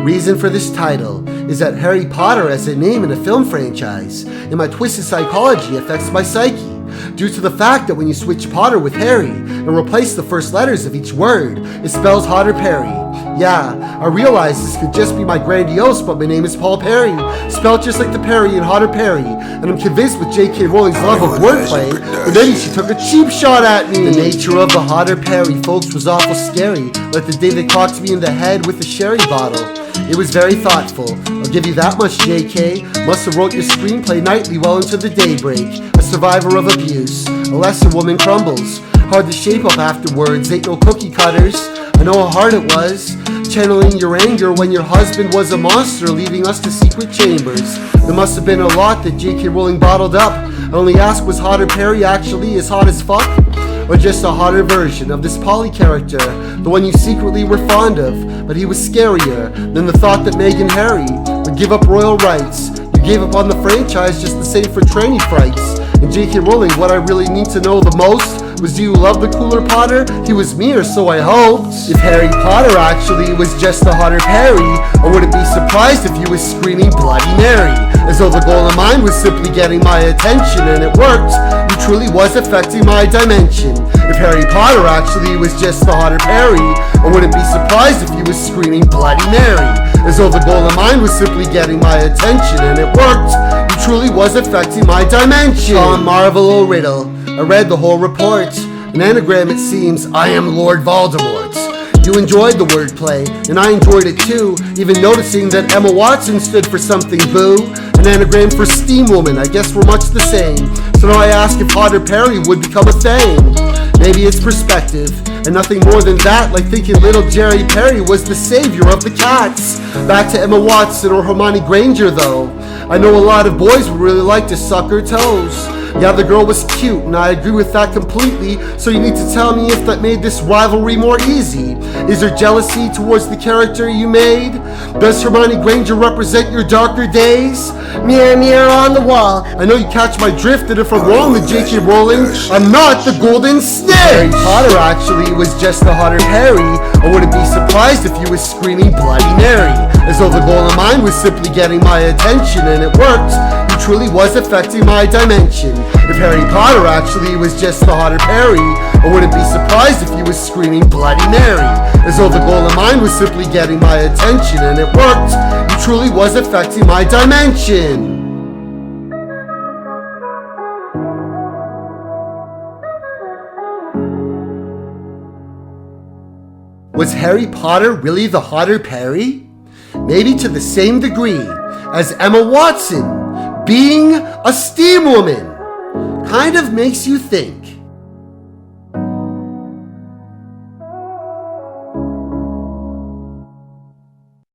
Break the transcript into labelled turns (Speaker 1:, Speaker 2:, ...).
Speaker 1: reason for this title is that Harry Potter as a name in a film franchise, and my twisted psychology affects my psyche, due to the fact that when you switch Potter with Harry and replace the first letters of each word, it spells Hotter Parry. Yeah, I realize this could just be my grandiose, but my name is Paul Parry, spelled just like the Parry in Hotter Parry, and I'm convinced with J.K Rowling's love of wordplay, but maybe she took a cheap shot at me. The nature of the Hotter Parry, folks, was awful scary, like the day they clocked me in the head with a sherry bottle. It was very thoughtful, I'll give you that much, J.K. Must have wrote your screenplay nightly well into the daybreak. A survivor of abuse, a lesser woman crumbles. Hard to shape up afterwards, ain't no cookie cutters. I know how hard it was, channeling your anger when your husband was a monster, leaving us to secret chambers. There must have been a lot that J.K. Rowling bottled up. I only ask, was Hotter Parry actually as hot as fuck? Or just a hotter version of this Polly character, the one you secretly were fond of, but he was scarier than the thought that Meg and Harry would give up royal rights. You gave up on the franchise just the same for tranny frights. And J.K. Rowling, what I really need to know the most was, do you love the cooler Potter? He was me, or so I hoped. If Harry Potter actually was just the Hotter Parry, I wouldn't be surprised if you was screaming Bloody Mary, as though the goal of mine was simply getting my attention, and it worked. You truly was affecting my dimension. If Harry Potter actually was just the Hotter Parry, I wouldn't be surprised if you was screaming Bloody Mary, as though the goal of mine was simply getting my attention, and it worked. You truly was affecting my dimension. On Marvel or Riddle, I read the whole report. An anagram, it seems. I am Lord Voldemort. You enjoyed the wordplay, and I enjoyed it too, even noticing that Emma Watson stood for something, boo. An anagram for Steam Woman, I guess we're much the same. So now I ask if Hotter Parry would become a thing. Maybe it's perspective, and nothing more than that, like thinking little Jerry Perry was the savior of the cats. Back to Emma Watson or Hermione Granger though. I know a lot of boys would really like to suck her toes. Yeah, the girl was cute, and I agree with that completely, so you need to tell me if that made this rivalry more easy. Is there jealousy towards the character you made? Does Hermione Granger represent your darker days? Mirror, mirror on the wall. I know you catch my drift, and if I'm wrong with J.K. Rowling, I'm not the golden snitch. Harry Potter actually was just the Hotter Parry. I wouldn't be surprised if you was screaming Bloody Mary, as though the goal of mine was simply getting my attention, and it worked. You truly was affecting my dimension. If Harry Potter actually was just the Hotter Parry, I wouldn't be surprised if he was screaming Bloody Mary, as though the goal of mine was simply getting my attention, and it worked. You truly was affecting my dimension. Was Harry Potter really the Hotter Parry? Maybe to the same degree as Emma Watson being a Steam Woman. Kind of makes you think.